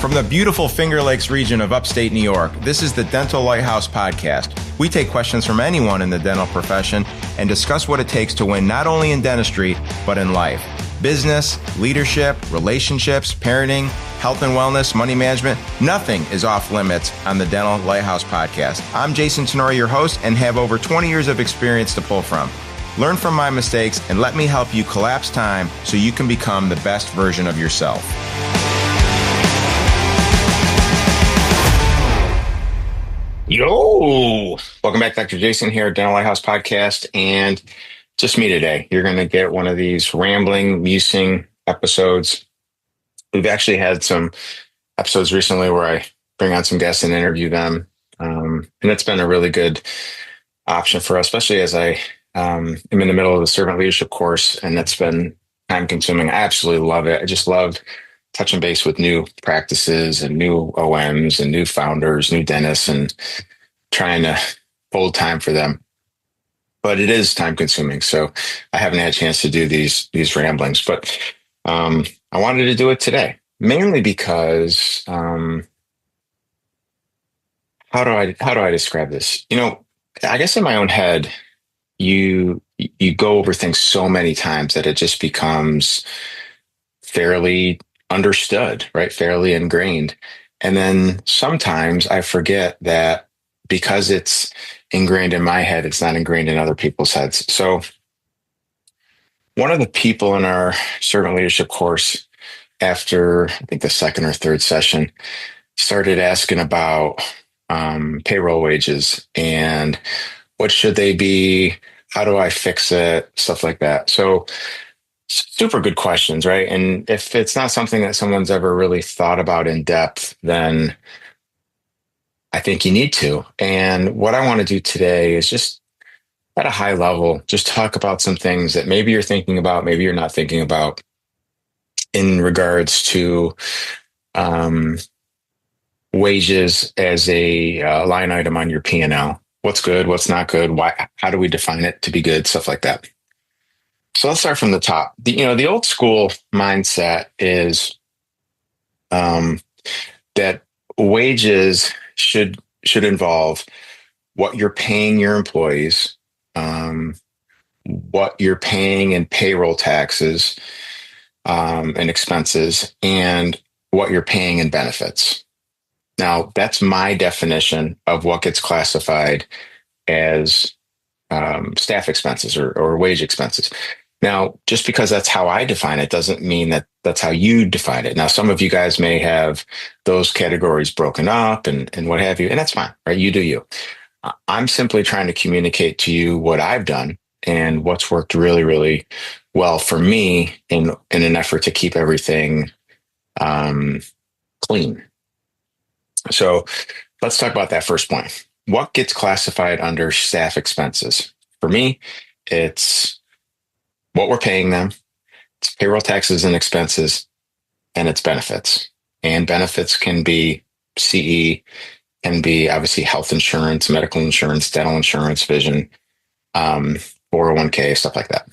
From the beautiful Finger Lakes region of upstate New York, this is the Dental Lighthouse Podcast. We take questions from anyone in the dental profession and discuss what it takes to win not only in dentistry, but in life. Business, leadership, relationships, parenting, health and wellness, money management, nothing is off limits on the Dental Lighthouse Podcast. I'm Jason Tenori, your host, and have over 20 years of experience to pull from. Learn from my mistakes and let me help you collapse time so you can become the best version of yourself. Yo! Welcome back. Dr. Jason here at Dental Lighthouse Podcast, and just me today. You're going to get one of these rambling, musing episodes. We've actually had some episodes recently where I bring on some guests and interview them, and it's been a really good option for us, especially as I am in the middle of the servant leadership course, and it's been time consuming. I absolutely love it. I just love touching base with new practices and new OMs and new founders, new dentists, and trying to hold time for them. But it is time consuming. So I haven't had a chance to do these ramblings, but I wanted to do it today, mainly because how do I describe this? You know, I guess in my own head, you go over things so many times that it just becomes fairly understood, right? Fairly ingrained. And then sometimes I forget that because it's ingrained in my head, it's not ingrained in other people's heads. So one of the people in our servant leadership course, after I think the second or third session, started asking about payroll wages and what should they be? How do I fix it? Stuff like that. So super good questions, right? And if it's not something that someone's ever really thought about in depth, then I think you need to. And what I want to do today is just at a high level, just talk about some things that maybe you're thinking about, maybe you're not thinking about in regards to wages as a line item on your P&L. What's good? What's not good? Why? How do we define it to be good? Stuff like that. So let's start from the top. The old school mindset is that wages should involve what you're paying your employees, what you're paying in payroll taxes and expenses, and what you're paying in benefits. Now, that's my definition of what gets classified as staff expenses or wage expenses. Now, just because that's how I define it doesn't mean that that's how you define it. Now, some of you guys may have those categories broken up and what have you, and that's fine, right? You do you. I'm simply trying to communicate to you what I've done and what's worked really, really well for me in an effort to keep everything clean. So let's talk about that first point. What gets classified under staff expenses? For me, it's what we're paying them, it's payroll taxes and expenses, and it's benefits. And benefits can be CE, can be obviously health insurance, medical insurance, dental insurance, vision, 401k, stuff like that.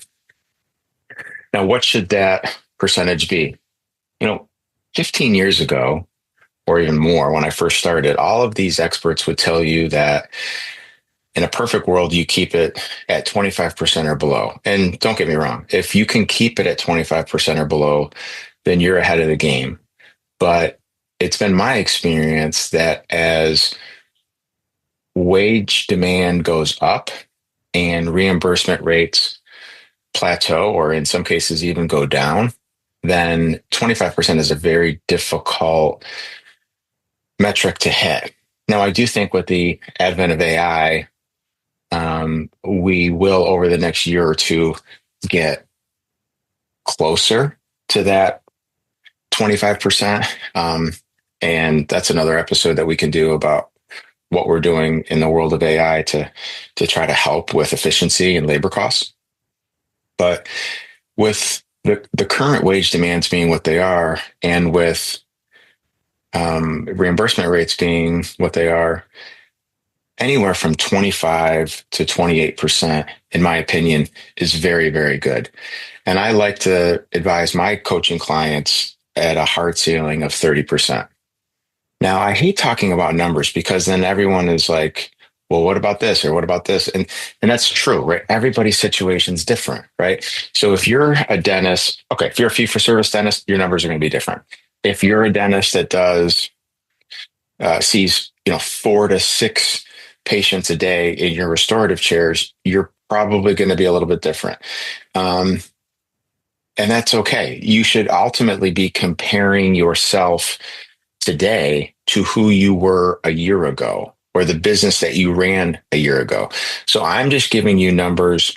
Now, what should that percentage be? 15 years ago, or even more, when I first started, all of these experts would tell you that in a perfect world, you keep it at 25% or below. And don't get me wrong, if you can keep it at 25% or below, then you're ahead of the game. But it's been my experience that as wage demand goes up and reimbursement rates plateau, or in some cases even go down, then 25% is a very difficult metric to hit. Now, I do think with the advent of AI, we will over the next year or two get closer to that 25%. And that's another episode that we can do about what we're doing in the world of AI to try to help with efficiency and labor costs. But with the current wage demands being what they are, and with reimbursement rates being what they are, anywhere from 25 to 28%, in my opinion, is very, very good. And I like to advise my coaching clients at a hard ceiling of 30%. Now, I hate talking about numbers because then everyone is like, well, what about this or what about this? And that's true, right? Everybody's situation is different, right? So if you're a dentist, okay, if you're a fee for service dentist, your numbers are going to be different. If you're a dentist that does sees, 4 to 6 patients a day in your restorative chairs, you're probably going to be a little bit different. Um, and that's okay. You should ultimately be comparing yourself today to who you were a year ago or the business that you ran a year ago. So I'm just giving you numbers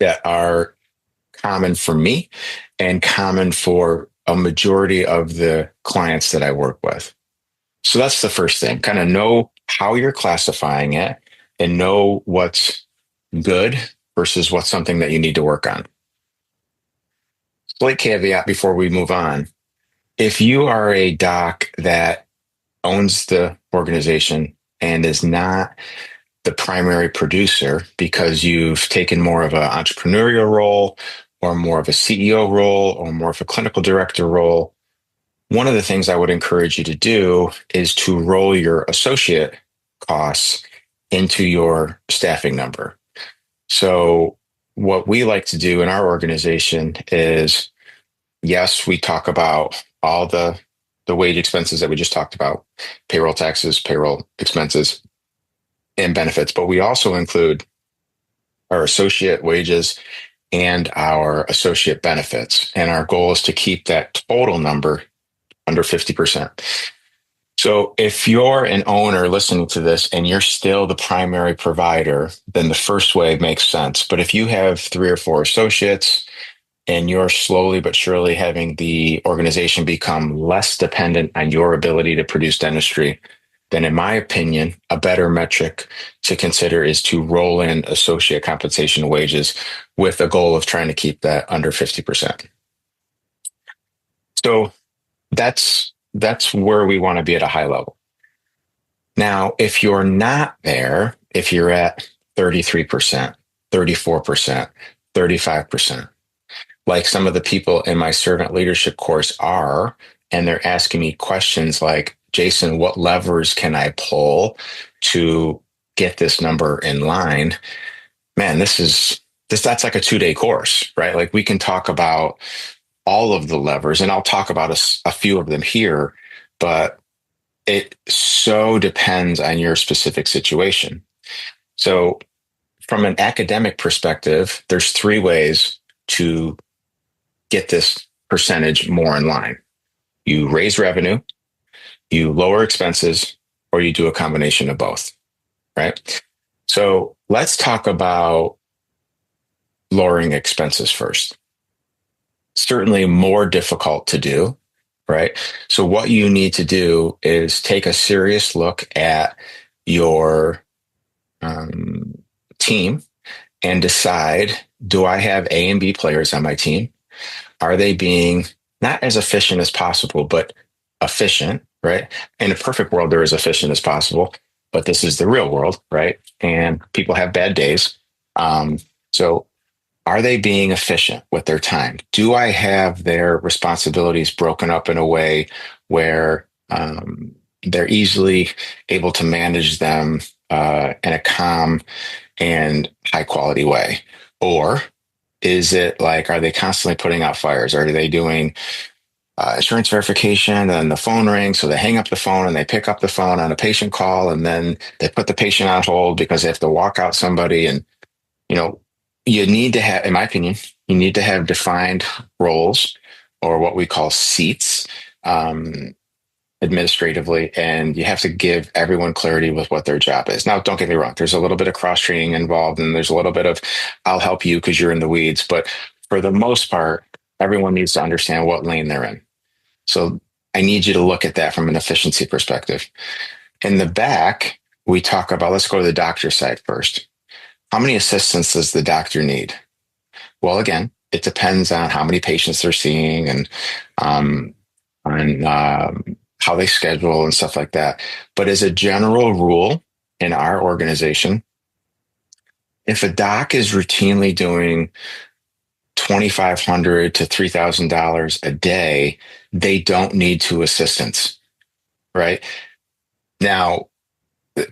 that are common for me and common for a majority of the clients that I work with. So that's the first thing. Kind of know how you're classifying it and know what's good versus what's something that you need to work on. Slight caveat before we move on. If you are a doc that owns the organization and is not the primary producer because you've taken more of an entrepreneurial role or more of a CEO role or more of a clinical director role, one of the things I would encourage you to do is to roll your associate costs into your staffing number. So, what we like to do in our organization is yes, we talk about all the wage expenses that we just talked about, payroll taxes, payroll expenses, and benefits, but we also include our associate wages and our associate benefits. And our goal is to keep that total number under 50%. So if you're an owner listening to this and you're still the primary provider, then the first way makes sense. But if you have 3 or 4 associates and you're slowly but surely having the organization become less dependent on your ability to produce dentistry, then in my opinion, a better metric to consider is to roll in associate compensation wages with a goal of trying to keep that under 50%. So that's where we want to be at a high level. Now, if you're not there, if you're at 33%, 34%, 35%, like some of the people in my servant leadership course are, and they're asking me questions like, Jason, what levers can I pull to get this number in line? Man, that's like a 2-day course, right? Like we can talk about all of the levers and I'll talk about a few of them here, but it so depends on your specific situation. So from an academic perspective, there's 3 ways to get this percentage more in line. You raise revenue, you lower expenses, or you do a combination of both, right? So let's talk about lowering expenses first. Certainly more difficult to do, right? So what you need to do is take a serious look at your team and decide, do I have A and B players on my team? Are they being not as efficient as possible, but efficient, right? In a perfect world, they're as efficient as possible, but this is the real world, right? And people have bad days. So are they being efficient with their time? Do I have their responsibilities broken up in a way where they're easily able to manage them in a calm and high quality way? Or is it like, are they constantly putting out fires? Are they doing insurance verification and the phone rings? So they hang up the phone and they pick up the phone on a patient call and then they put the patient on hold because they have to walk out somebody. And, you know, you need to have, in my opinion, you need to have defined roles or what we call seats administratively, and you have to give everyone clarity with what their job is. Now, don't get me wrong, there's a little bit of cross training involved and there's a little bit of I'll help you because you're in the weeds. But for the most part, everyone needs to understand what lane they're in. So I need you to look at that from an efficiency perspective. In the back, we talk about, let's go to the doctor side first. How many assistants does the doctor need? Well, again, it depends on how many patients they're seeing and on how they schedule and stuff like that. But as a general rule in our organization, if a doc is routinely doing $2,500 to $3,000 a day, they don't need 2 assistants. right? Now,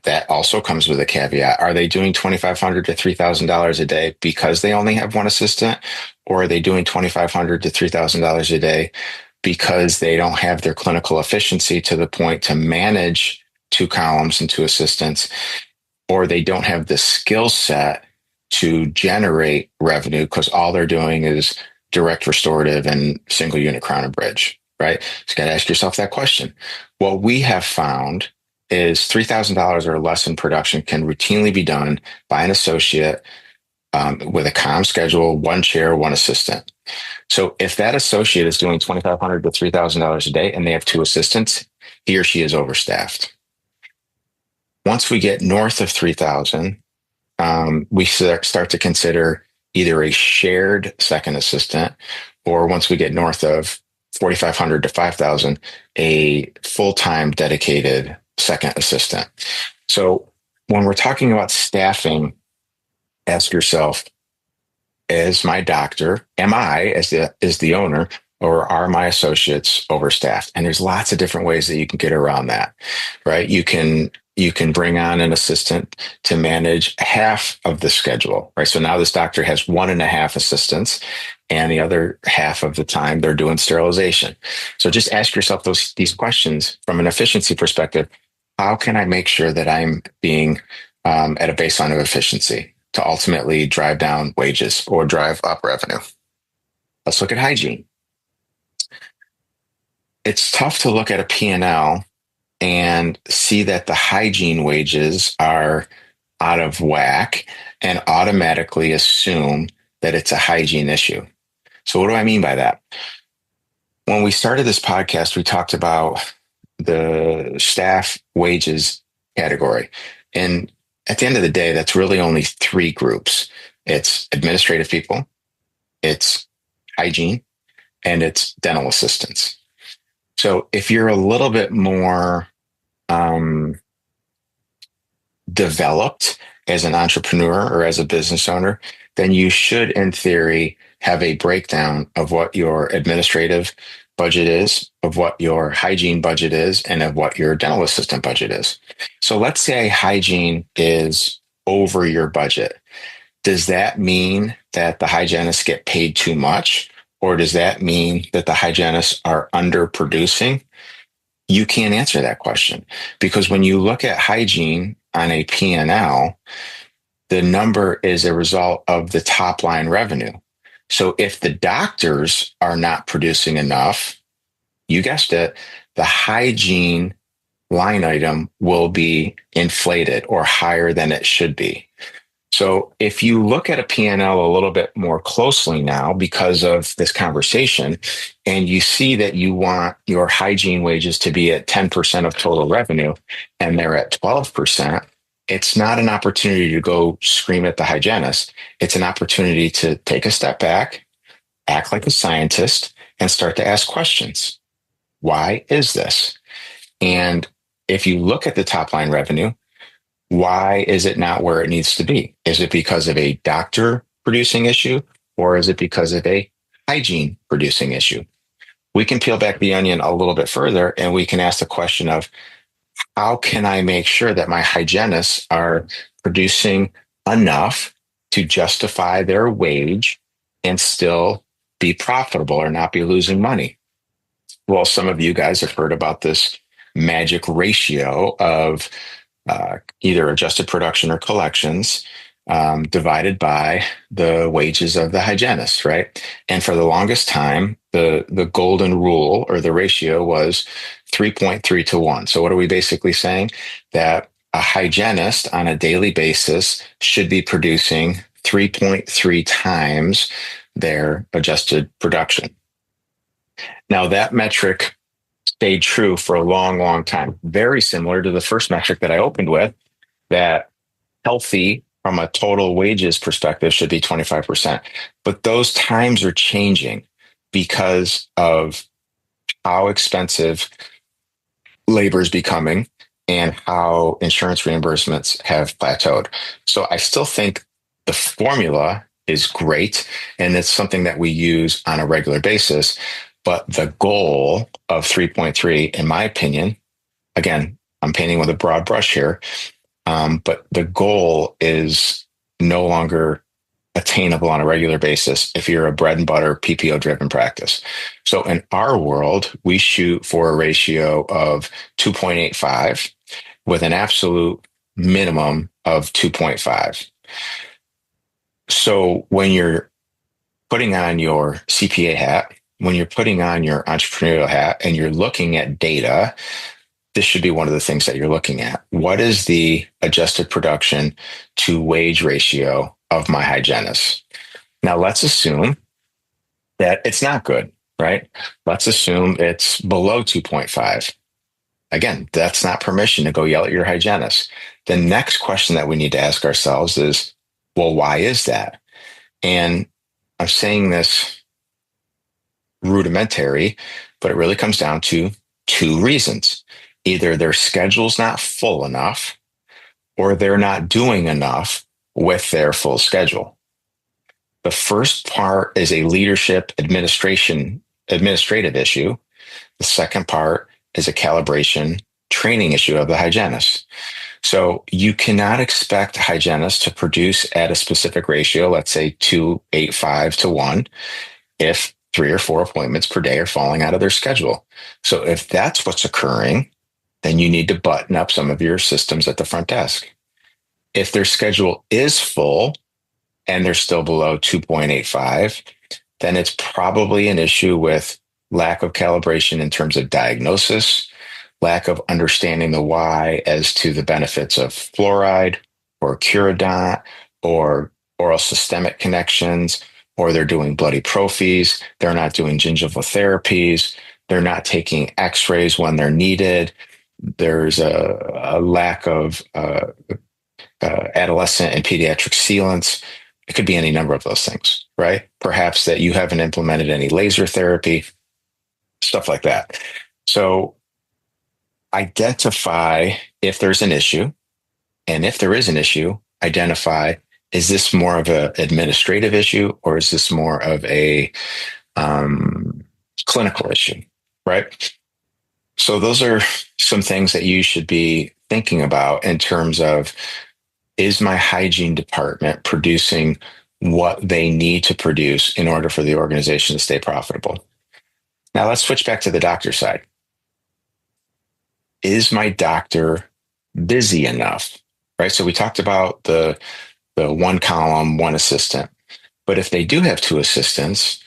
that also comes with a caveat. Are they doing $2,500 to $3,000 a day because they only have one assistant? Or are they doing $2,500 to $3,000 a day because they don't have their clinical efficiency to the point to manage two columns and two assistants, or they don't have the skill set to generate revenue because all they're doing is direct restorative and single unit crown and bridge, right? So you got to ask yourself that question. What we have found is $3,000 or less in production can routinely be done by an associate with a calm schedule, one chair, one assistant. So if that associate is doing $2,500 to $3,000 a day and they have two assistants, he or she is overstaffed. Once we get north of 3,000, we start to consider either a shared second assistant, or once we get north of 4,500 to 5,000, a full-time dedicated second assistant. So when we're talking about staffing, ask yourself, as my doctor, am I, as the owner, or are my associates overstaffed? And there's lots of different ways that you can get around that, right? You can bring on an assistant to manage half of the schedule, right? So now this doctor has one and a half assistants, and the other half of the time they're doing sterilization. So just ask yourself these questions from an efficiency perspective. How can I make sure that I'm being at a baseline of efficiency to ultimately drive down wages or drive up revenue? Let's look at hygiene. It's tough to look at a P&L and see that the hygiene wages are out of whack and automatically assume that it's a hygiene issue. So what do I mean by that? When we started this podcast, we talked about the staff wages category. And at the end of the day, that's really only three groups. It's administrative people, it's hygiene, and it's dental assistants. So if you're a little bit more developed as an entrepreneur or as a business owner, then you should, in theory, have a breakdown of what your administrative budget is, of what your hygiene budget is, and of what your dental assistant budget is. So let's say hygiene is over your budget. Does that mean that the hygienists get paid too much? Or does that mean that the hygienists are underproducing? You can't answer that question, because when you look at hygiene on a P&L, the number is a result of the top line revenue. So if the doctors are not producing enough, you guessed it, the hygiene line item will be inflated or higher than it should be. So if you look at a P&L a little bit more closely now because of this conversation, and you see that you want your hygiene wages to be at 10% of total revenue and they're at 12%, it's not an opportunity to go scream at the hygienist. It's an opportunity to take a step back, act like a scientist, and start to ask questions. Why is this? And if you look at the top line revenue, why is it not where it needs to be? Is it because of a doctor producing issue, or is it because of a hygiene producing issue? We can peel back the onion a little bit further and we can ask the question of, how can I make sure that my hygienists are producing enough to justify their wage and still be profitable or not be losing money? Well, some of you guys have heard about this magic ratio of either adjusted production or collections divided by the wages of the hygienist, right? And for the longest time, the golden rule or the ratio was 3.3 to 1. So what are we basically saying? That a hygienist on a daily basis should be producing 3.3 times their adjusted production. Now that metric stayed true for a long, long time. Very similar to the first metric that I opened with, that healthy from a total wages perspective should be 25%. But those times are changing because of how expensive labor is becoming and how insurance reimbursements have plateaued. So I still think the formula is great, and it's something that we use on a regular basis. But the goal of 3.3, in my opinion, again, I'm painting with a broad brush here, but the goal is no longer attainable on a regular basis if you're a bread and butter PPO driven practice. So in our world, we shoot for a ratio of 2.85 with an absolute minimum of 2.5. So when you're putting on your CPA hat, when you're putting on your entrepreneurial hat and you're looking at data, this should be one of the things that you're looking at. What is the adjusted production to wage ratio of my hygienist? Now, let's assume that it's not good, right? Let's assume it's below 2.5. Again, that's not permission to go yell at your hygienist. The next question that we need to ask ourselves is, well, why is that? And I'm saying this rudimentary, but it really comes down to two reasons. Either their schedule's not full enough or they're not doing enough with their full schedule. The first part is a leadership administrative issue. The second part is a calibration training issue of the hygienist. So you cannot expect hygienists to produce at a specific ratio, let's say 2.85 to 1, if 3 or 4 appointments per day are falling out of their schedule. So if that's what's occurring, then you need to button up some of your systems at the front desk. If their schedule is full and they're still below 2.85, then it's probably an issue with lack of calibration in terms of diagnosis, lack of understanding the why as to the benefits of fluoride or curodont or oral systemic connections, or they're doing bloody prophies, they're not doing gingival therapies, they're not taking x-rays when they're needed. There's a lack of adolescent and pediatric sealants. It could be any number of those things, right? Perhaps that you haven't implemented any laser therapy, stuff like that. So identify if there's an issue. And if there is an issue, identify, is this more of an administrative issue or is this more of a clinical issue, right? So those are some things that you should be thinking about in terms of, is my hygiene department producing what they need to produce in order for the organization to stay profitable? Now let's switch back to the doctor side. Is my doctor busy enough? Right. So we talked about the one column, one assistant. But if they do have two assistants,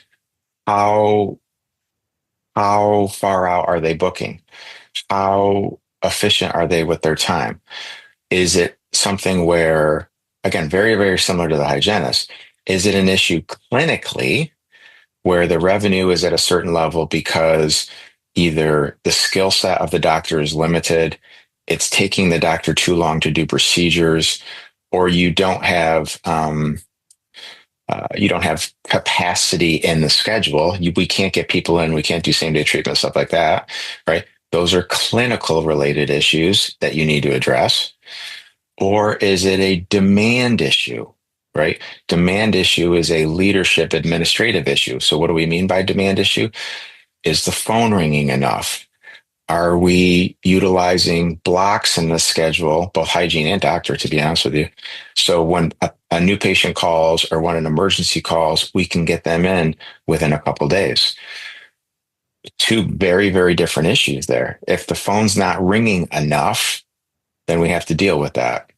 how far out are they booking? How efficient are they with their time? Is it something where, again, very, very similar to the hygienist, is it an issue clinically where the revenue is at a certain level because either the skill set of the doctor is limited, it's taking the doctor too long to do procedures, or you don't have capacity in the schedule. We can't get people in. We can't do same day treatment, stuff like that, right? Those are clinical related issues that you need to address. Or is it a demand issue, right? Demand issue is a leadership administrative issue. So what do we mean by demand issue? Is the phone ringing enough? Are we utilizing blocks in the schedule, both hygiene and doctor, to be honest with you? So when a new patient calls or when an emergency calls, we can get them in within a couple of days. Two very, very different issues there. If the phone's not ringing enough, then we have to deal with that.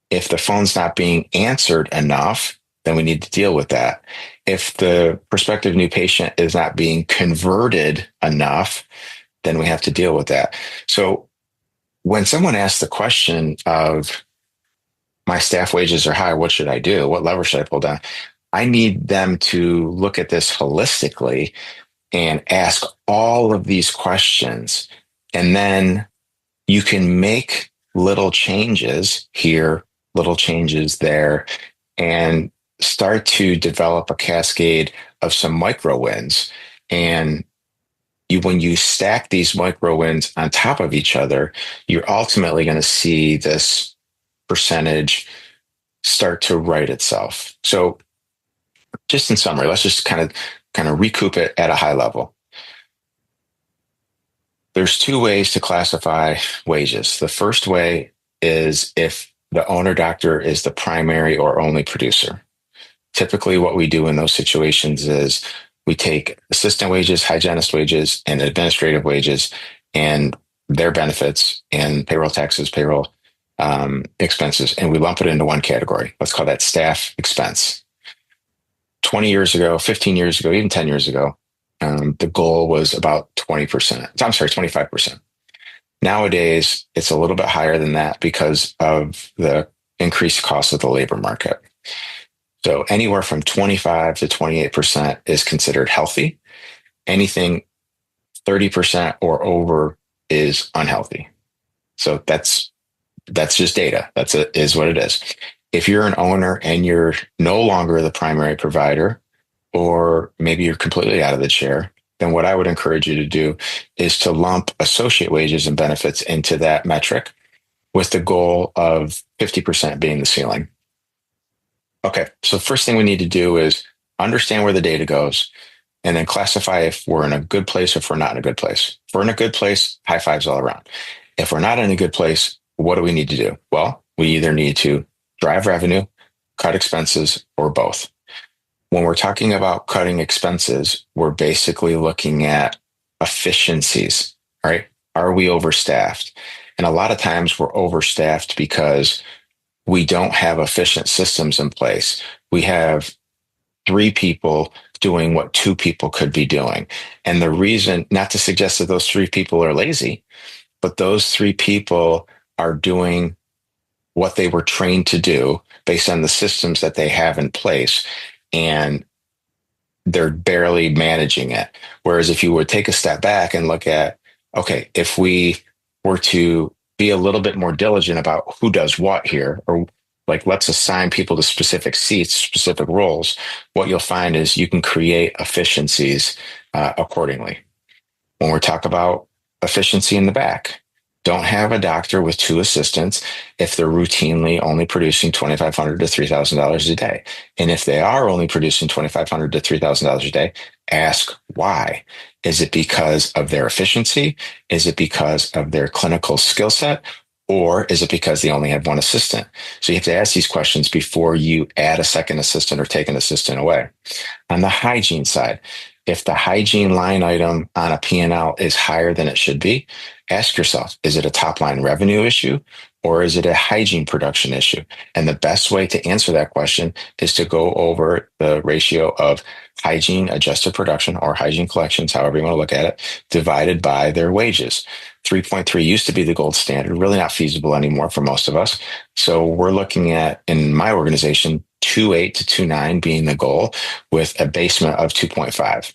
If the phone's not being answered enough, then we need to deal with that. If the prospective new patient is not being converted enough, then we have to deal with that. So when someone asks the question of, my staff wages are high, what should I do? What lever should I pull down? I need them to look at this holistically and ask all of these questions. And then you can make little changes here, little changes there, and start to develop a cascade of some micro wins. And when you stack these micro wins on top of each other, you're ultimately going to see this percentage start to right itself. So just in summary, let's just kind of recoup it at a high level. There's two ways to classify wages. The first way is if the owner doctor is the primary or only producer. Typically, what we do in those situations is we take assistant wages, hygienist wages, and administrative wages and their benefits and payroll taxes, payroll expenses, and we lump it into one category. Let's call that staff expense. 20 years ago, 15 years ago, even 10 years ago, the goal was about 20%. I'm sorry, 25%. Nowadays, it's a little bit higher than that because of the increased cost of the labor market. So anywhere from 25 to 28% is considered healthy. Anything 30% or over is unhealthy. So that's just data. Is what it is. If you're an owner and you're no longer the primary provider, or maybe you're completely out of the chair, then what I would encourage you to do is to lump associate wages and benefits into that metric with the goal of 50% being the ceiling. Okay, so first thing we need to do is understand where the data goes and then classify if we're in a good place or if we're not in a good place. If we're in a good place, high fives all around. If we're not in a good place, what do we need to do? Well, we either need to drive revenue, cut expenses, or both. When we're talking about cutting expenses, we're basically looking at efficiencies, right? Are we overstaffed? And a lot of times we're overstaffed because we don't have efficient systems in place. We have three people doing what two people could be doing. And the reason, not to suggest that those three people are lazy, but those three people are doing what they were trained to do based on the systems that they have in place. And they're barely managing it. Whereas if you would take a step back and look at, okay, if we were to be a little bit more diligent about who does what here, or like let's assign people to specific seats, specific roles, what you'll find is you can create efficiencies accordingly. When we talk about efficiency in the back, don't have a doctor with two assistants if they're routinely only producing $2,500 to $3,000 a day. And if they are only producing $2,500 to $3,000 a day, ask why. Is it because of their efficiency? Is it because of their clinical skill set? Or is it because they only have one assistant? So you have to ask these questions before you add a second assistant or take an assistant away. On the hygiene side, if the hygiene line item on a P&L is higher than it should be, ask yourself, is it a top line revenue issue or is it a hygiene production issue? And the best way to answer that question is to go over the ratio of hygiene adjusted production or hygiene collections, however you want to look at it, divided by their wages. 3.3 used to be the gold standard, really not feasible anymore for most of us. So we're looking at, in my organization, 2.8 to 2.9 being the goal with a basement of 2.5.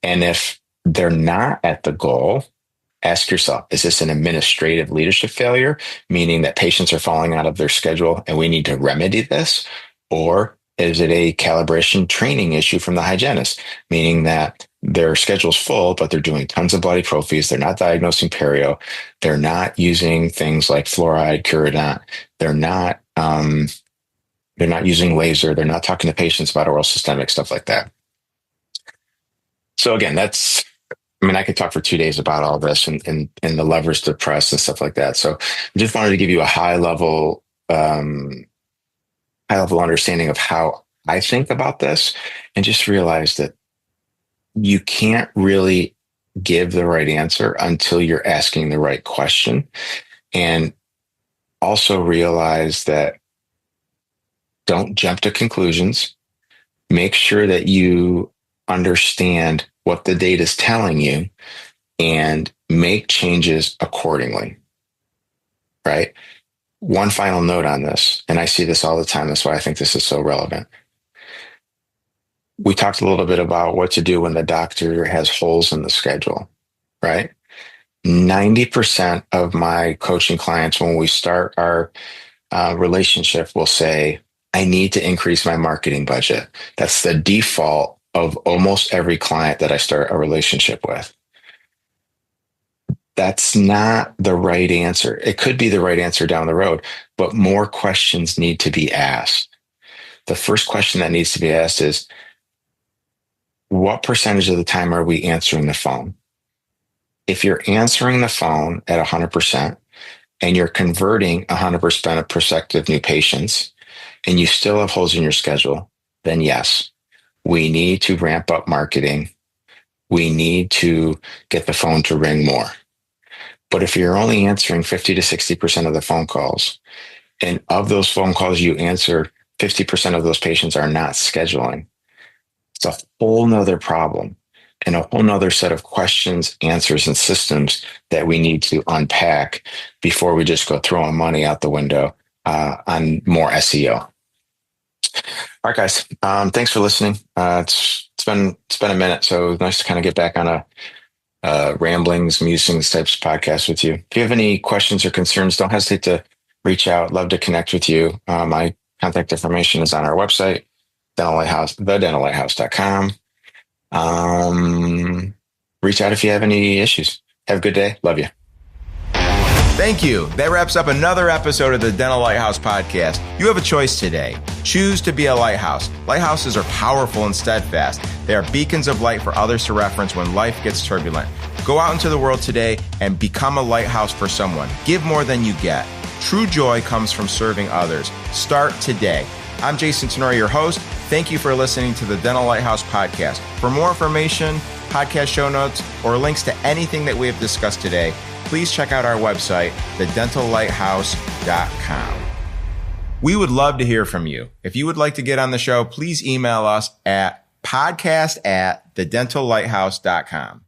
And if they're not at the goal, ask yourself, is this an administrative leadership failure, meaning that patients are falling out of their schedule and we need to remedy this? Or is it a calibration training issue from the hygienist, meaning that their schedule's full, but they're doing tons of bloody prophies. They're not diagnosing perio. They're not using things like fluoride, Curodont. They're not using laser. They're not talking to patients about oral systemic stuff like that. So again, I could talk for 2 days about all this and the levers to press and stuff like that. So I just wanted to give you a high level understanding of how I think about this, and just realize that you can't really give the right answer until you're asking the right question. And also realize that don't jump to conclusions. Make sure that you understand what the data is telling you and make changes accordingly, right? One final note on this, and I see this all the time. That's why I think this is so relevant. We talked a little bit about what to do when the doctor has holes in the schedule, right? 90% of my coaching clients, when we start our relationship, will say, I need to increase my marketing budget. That's the default of almost every client that I start a relationship with. That's not the right answer. It could be the right answer down the road, but more questions need to be asked. The first question that needs to be asked is, what percentage of the time are we answering the phone? if you're answering the phone at 100% and you're converting 100% of prospective new patients and you still have holes in your schedule, then yes, we need to ramp up marketing. We need to get the phone to ring more. But if you're only answering 50 to 60% of the phone calls, and of those phone calls you answer, 50% of those patients are not scheduling, it's a whole nother problem and a whole nother set of questions, answers, and systems that we need to unpack before we just go throwing money out the window on more SEO. All right, guys. Thanks for listening. It's been a minute, so nice to kind of get back on a ramblings, musings types of podcast with you. If you have any questions or concerns, don't hesitate to reach out. Love to connect with you. My contact information is on our website, thedentallighthouse.com. Reach out if you have any issues. Have a good day. Love you. Thank you. That wraps up another episode of the Dental Lighthouse podcast. You have a choice today. Choose to be a lighthouse. Lighthouses are powerful and steadfast. They are beacons of light for others to reference when life gets turbulent. Go out into the world today and become a lighthouse for someone. Give more than you get. True joy comes from serving others. Start today. I'm Jason Tenori, your host. Thank you for listening to the Dental Lighthouse podcast. For more information, podcast show notes, or links to anything that we have discussed today, please check out our website, thedentallighthouse.com. We would love to hear from you. If you would like to get on the show, please email us at podcast@thedentallighthouse.com.